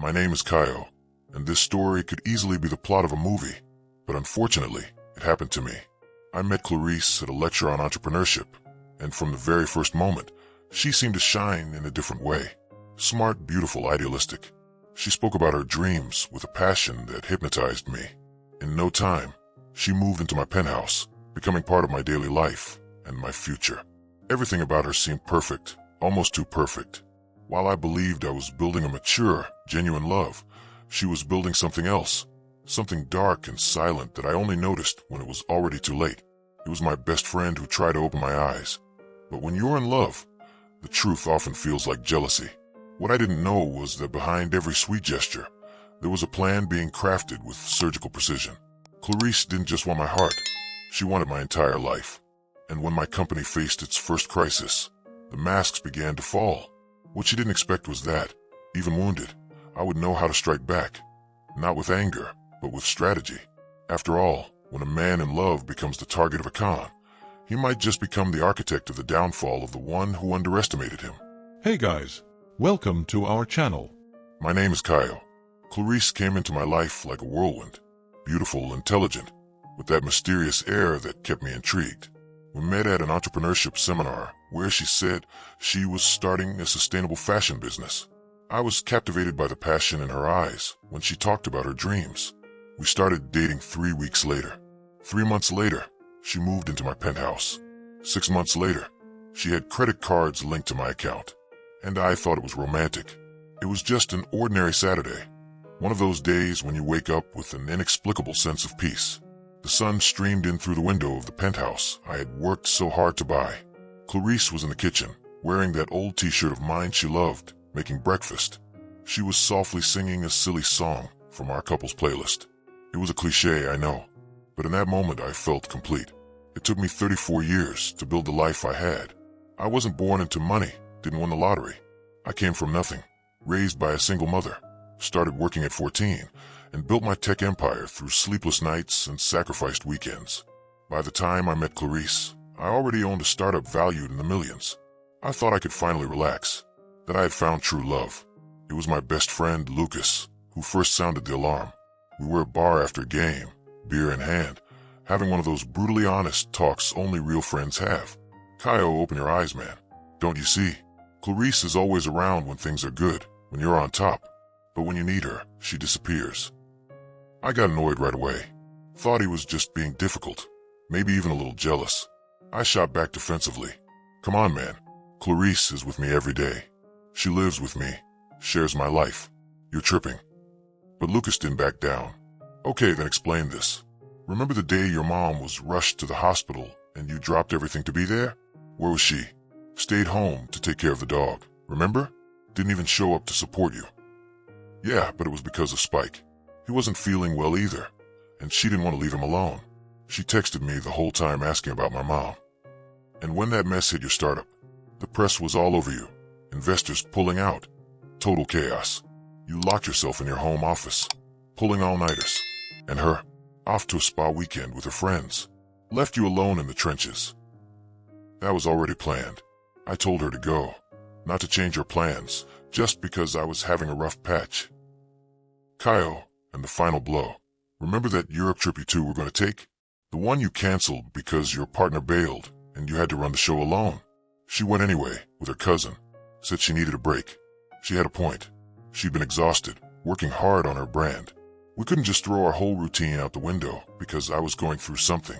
My name is Kaio, and this story could easily be the plot of a movie, but unfortunately, it happened to me. I met Clarice at a lecture on entrepreneurship, and from the very first moment, she seemed to shine in a different way. Smart, beautiful, idealistic. She spoke about her dreams with a passion that hypnotized me. In no time, she moved into my penthouse, becoming part of my daily life and my future. Everything about her seemed perfect, almost too perfect. While I believed I was building a mature, genuine love, she was building something else, something dark and silent that I only noticed when it was already too late. It was my best friend who tried to open my eyes. But when you're in love, the truth often feels like jealousy. What I didn't know was that behind every sweet gesture, there was a plan being crafted with surgical precision. Clarice didn't just want my heart, she wanted my entire life. And when my company faced its first crisis, the masks began to fall. What she didn't expect was that, even wounded, I would know how to strike back. Not with anger, but with strategy. After all, when a man in love becomes the target of a con, he might just become the architect of the downfall of the one who underestimated him. Hey guys, welcome to our channel. My name is Kaio. Clarice came into my life like a whirlwind, beautiful, intelligent, with that mysterious air that kept me intrigued. We met at an entrepreneurship seminar where she said she was starting a sustainable fashion business. I was captivated by the passion in her eyes when she talked about her dreams. We started dating 3 weeks later. 3 months later, she moved into my penthouse. 6 months later, she had credit cards linked to my account. And I thought it was romantic. It was just an ordinary Saturday. One of those days when you wake up with an inexplicable sense of peace. The sun streamed in through the window of the penthouse I had worked so hard to buy. Clarice was in the kitchen, wearing that old t-shirt of mine she loved, making breakfast. She was softly singing a silly song from our couple's playlist. It was a cliché, I know, but in that moment I felt complete. It took me 34 years to build the life I had. I wasn't born into money, didn't win the lottery. I came from nothing, raised by a single mother, started working at 14, and built my tech empire through sleepless nights and sacrificed weekends. By the time I met Clarice, I already owned a startup valued in the millions. I thought I could finally relax, that I had found true love. It was my best friend, Lucas, who first sounded the alarm. We were at bar after a game, beer in hand, having one of those brutally honest talks only real friends have. Kaio, open your eyes, man. Don't you see? Clarice is always around when things are good, when you're on top. But when you need her, she disappears. I got annoyed right away. Thought he was just being difficult, maybe even a little jealous. I shot back defensively. Come on, man. Clarice is with me every day. She lives with me, shares my life. You're tripping. But Lucas didn't back down. Okay, then explain this. Remember the day your mom was rushed to the hospital and you dropped everything to be there? Where was she? Stayed home to take care of the dog, remember? Didn't even show up to support you. Yeah, but it was because of Spike. He wasn't feeling well either, and she didn't want to leave him alone. She texted me the whole time asking about my mom. And when that mess hit your startup, the press was all over you. Investors pulling out. Total chaos. You locked yourself in your home office, pulling all-nighters. And her, off to a spa weekend with her friends. Left you alone in the trenches. That was already planned. I told her to go, not to change her plans, just because I was having a rough patch. Kaio, and the final blow. Remember that Europe trip you two were going to take? The one you canceled because your partner bailed and you had to run the show alone. She went anyway, with her cousin. Said she needed a break. She had a point. She'd been exhausted, working hard on her brand. We couldn't just throw our whole routine out the window because I was going through something.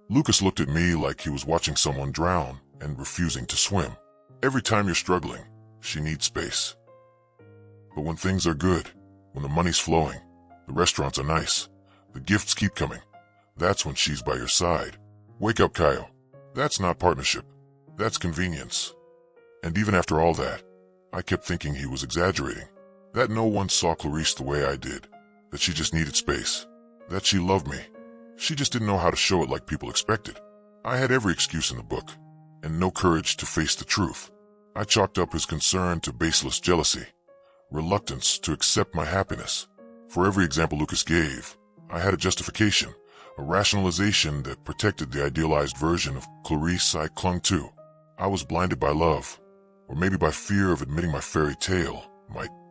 Lucas looked at me like he was watching someone drown and refusing to swim. Every time you're struggling, she needs space. But when things are good, when the money's flowing, the restaurants are nice, the gifts keep coming, that's when she's by your side. Wake up, Kaio. That's not partnership. That's convenience. And even after all that, I kept thinking he was exaggerating. That no one saw Clarice the way I did. That she just needed space. That she loved me. She just didn't know how to show it like people expected. I had every excuse in the book, and no courage to face the truth. I chalked up his concern to baseless jealousy, reluctance to accept my happiness. For every example Lucas gave, I had a justification, a rationalization that protected the idealized version of Clarice I clung to. I was blinded by love, or maybe by fear of admitting my fairy tale might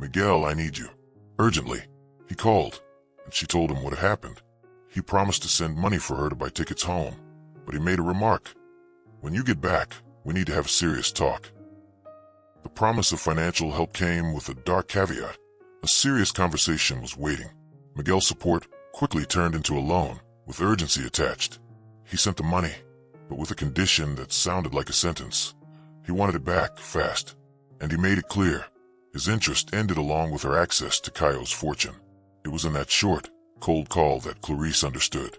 "Miguel, I need you. Urgently." He called, and she told him what had happened. He promised to send money for her to buy tickets home, but he made a remark. "When you get back, we need to have a serious talk." The promise of financial help came with a dark caveat. A serious conversation was waiting. Miguel's support quickly turned into a loan, with urgency attached. He sent the money, but with a condition that sounded like a sentence. He wanted it back, fast, and he made it clear. His interest ended along with her access to Caio's fortune. It was in that short, cold call that Clarice understood.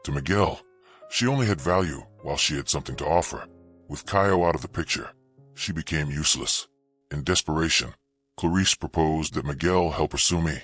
To Miguel, she only had value while she had something to offer. With Caio out of the picture, she became useless. In desperation, Clarice proposed that Miguel help her sue me,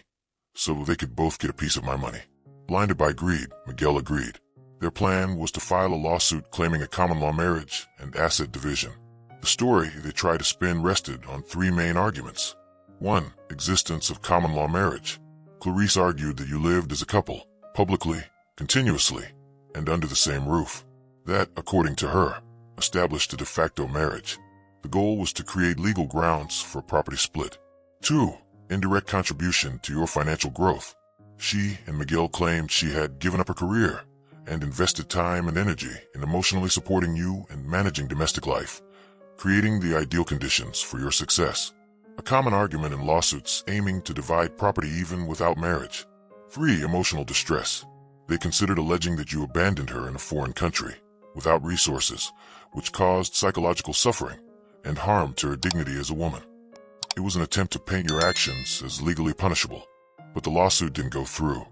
so they could both get a piece of my money. Blinded by greed, Miguel agreed. Their plan was to file a lawsuit claiming a common law marriage and asset division. The story they tried to spin rested on three main arguments. 1. Existence of common law marriage. Clarice argued that you lived as a couple, publicly, continuously, and under the same roof. That, according to her, established a de facto marriage. The goal was to create legal grounds for a property split. 2. Indirect contribution to your financial growth. She and Miguel claimed she had given up her career and invested time and energy in emotionally supporting you and managing domestic life, creating the ideal conditions for your success. A common argument in lawsuits aiming to divide property even without marriage. 3. Emotional distress. They considered alleging that you abandoned her in a foreign country, without resources, which caused psychological suffering and harm to her dignity as a woman. It was an attempt to paint your actions as legally punishable, but the lawsuit didn't go through.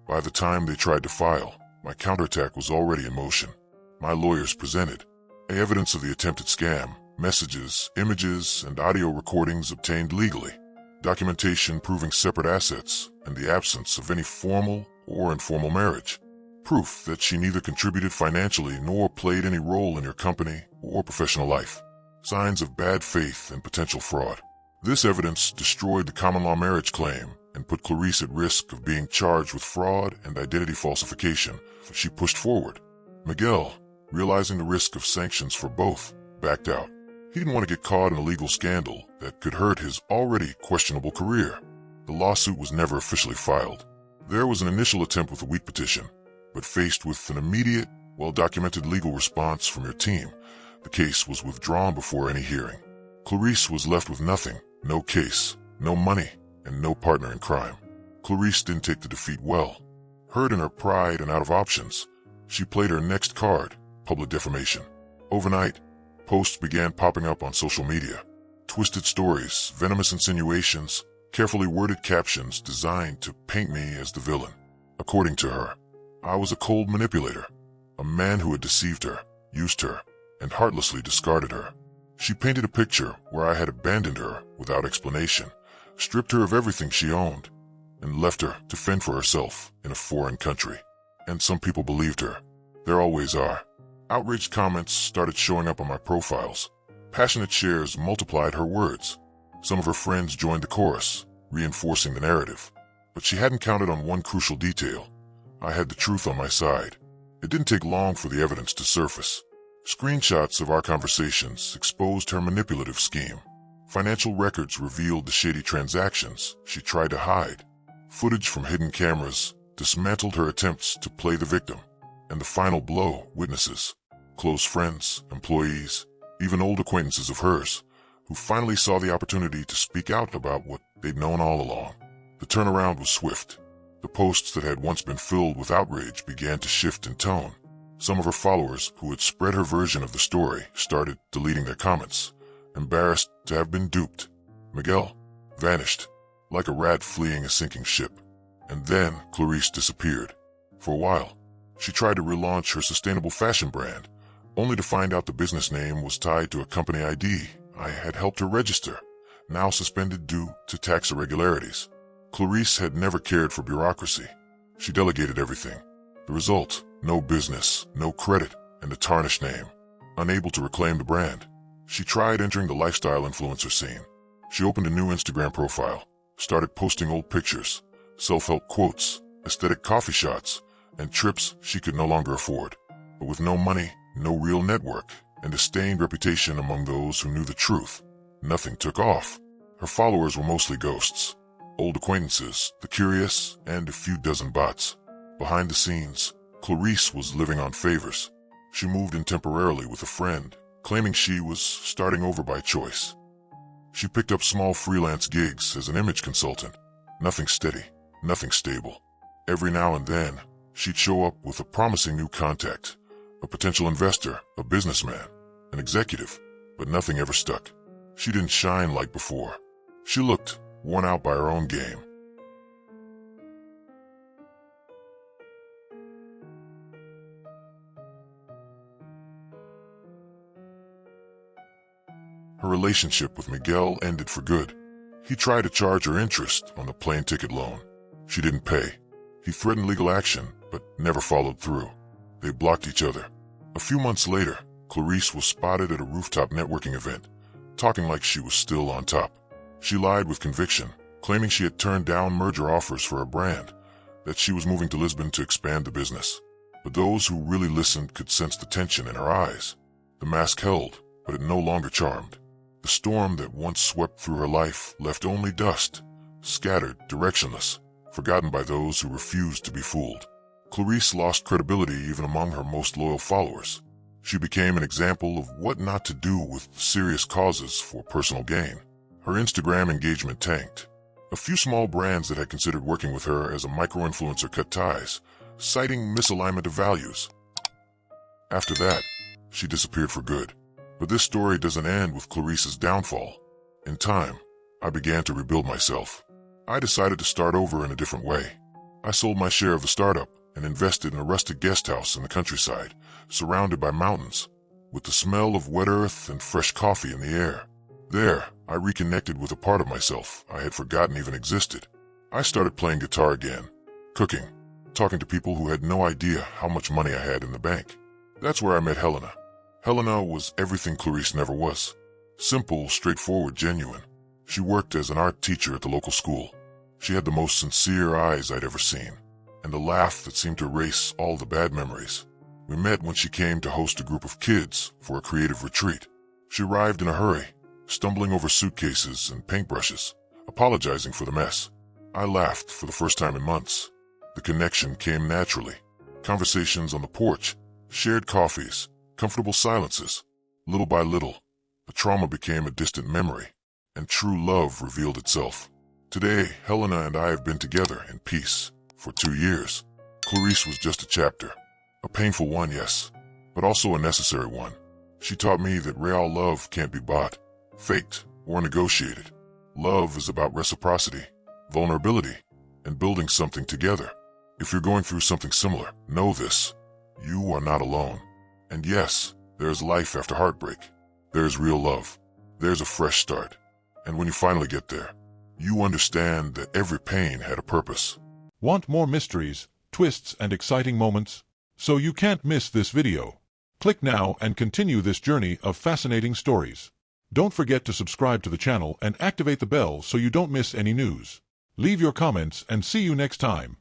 By the time they tried to file, my counterattack was already in motion. My lawyers presented evidence of the attempted scam, messages, images, and audio recordings obtained legally, documentation proving separate assets, and the absence of any formal or informal marriage, proof that she neither contributed financially nor played any role in your company or professional life, signs of bad faith and potential fraud. This evidence destroyed the common law marriage claim and put Clarice at risk of being charged with fraud and identity falsification if she pushed forward. Miguel, realizing the risk of sanctions for both, backed out. He didn't want to get caught in a legal scandal that could hurt his already questionable career. The lawsuit was never officially filed. There was an initial attempt with a weak petition, but faced with an immediate, well-documented legal response from your team, the case was withdrawn before any hearing. Clarice was left with nothing, no case, no money, and no partner in crime. Clarice didn't take the defeat well. Hurt in her pride and out of options, she played her next card, public defamation. Overnight, posts began popping up on social media. Twisted stories, venomous insinuations, carefully worded captions designed to paint me as the villain. According to her, I was a cold manipulator, a man who had deceived her, used her, and heartlessly discarded her. She painted a picture where I had abandoned her without explanation, stripped her of everything she owned, and left her to fend for herself in a foreign country. And some people believed her. There always are. Outraged comments started showing up on my profiles. Passionate shares multiplied her words. Some of her friends joined the chorus, reinforcing the narrative. But she hadn't counted on one crucial detail. I had the truth on my side. It didn't take long for the evidence to surface. Screenshots of our conversations exposed her manipulative scheme. Financial records revealed the shady transactions she tried to hide. Footage from hidden cameras dismantled her attempts to play the victim. And the final blow, witnesses, close friends, employees, even old acquaintances of hers, who finally saw the opportunity to speak out about what they'd known all along. The turnaround was swift. The posts that had once been filled with outrage began to shift in tone. Some of her followers who had spread her version of the story started deleting their comments, embarrassed to have been duped. Miguel vanished, like a rat fleeing a sinking ship. And then Clarice disappeared. For a while, she tried to relaunch her sustainable fashion brand, only to find out the business name was tied to a company ID I had helped her register, now suspended due to tax irregularities. Clarice had never cared for bureaucracy. She delegated everything. The result, no business, no credit, and a tarnished name. Unable to reclaim the brand, she tried entering the lifestyle influencer scene. She opened a new Instagram profile, started posting old pictures, self-help quotes, aesthetic coffee shots, and trips she could no longer afford. But with no money, no real network, and a stained reputation among those who knew the truth, nothing took off. Her followers were mostly ghosts, old acquaintances, the curious, and a few dozen bots. Behind the scenes, Clarice was living on favors. She moved in temporarily with a friend, claiming she was starting over by choice. She picked up small freelance gigs as an image consultant. Nothing steady, nothing stable. Every now and then, she'd show up with a promising new contact, a potential investor, a businessman, an executive, but nothing ever stuck. She didn't shine like before. She looked worn out by her own game. Her relationship with Miguel ended for good. He tried to charge her interest on the plane ticket loan. She didn't pay. He threatened legal action, but never followed through. They blocked each other. A few months later, Clarice was spotted at a rooftop networking event, talking like she was still on top. She lied with conviction, claiming she had turned down merger offers for her brand, that she was moving to Lisbon to expand the business. But those who really listened could sense the tension in her eyes. The mask held, but it no longer charmed. The storm that once swept through her life left only dust, scattered, directionless, forgotten by those who refused to be fooled. Clarice lost credibility even among her most loyal followers. She became an example of what not to do with serious causes for personal gain. Her Instagram engagement tanked. A few small brands that had considered working with her as a micro-influencer cut ties, citing misalignment of values. After that, she disappeared for good. But this story doesn't end with Clarice's downfall. In time, I began to rebuild myself. I decided to start over in a different way. I sold my share of the startup and invested in a rustic guest house in the countryside, surrounded by mountains, with the smell of wet earth and fresh coffee in the air. There, I reconnected with a part of myself I had forgotten even existed. I started playing guitar again, cooking, talking to people who had no idea how much money I had in the bank. That's where I met Helena. Helena was everything Clarice never was. Simple, straightforward, genuine. She worked as an art teacher at the local school. She had the most sincere eyes I'd ever seen, and a laugh that seemed to erase all the bad memories. We met when she came to host a group of kids for a creative retreat. She arrived in a hurry, stumbling over suitcases and paintbrushes, apologizing for the mess. I laughed for the first time in months. The connection came naturally. Conversations on the porch, shared coffees, comfortable silences. Little by little, the trauma became a distant memory, and true love revealed itself. Today, Helena and I have been together in peace for 2 years. Clarice was just a chapter. A painful one, yes, but also a necessary one. She taught me that real love can't be bought, faked, or negotiated. Love is about reciprocity, vulnerability, and building something together. If you're going through something similar, know this: you are not alone. And yes, there's life after heartbreak. There's real love. There's a fresh start. And when you finally get there, you understand that every pain had a purpose. Want more mysteries, twists, and exciting moments? So you can't miss this video. Click now and continue this journey of fascinating stories. Don't forget to subscribe to the channel and activate the bell so you don't miss any news. Leave your comments and see you next time.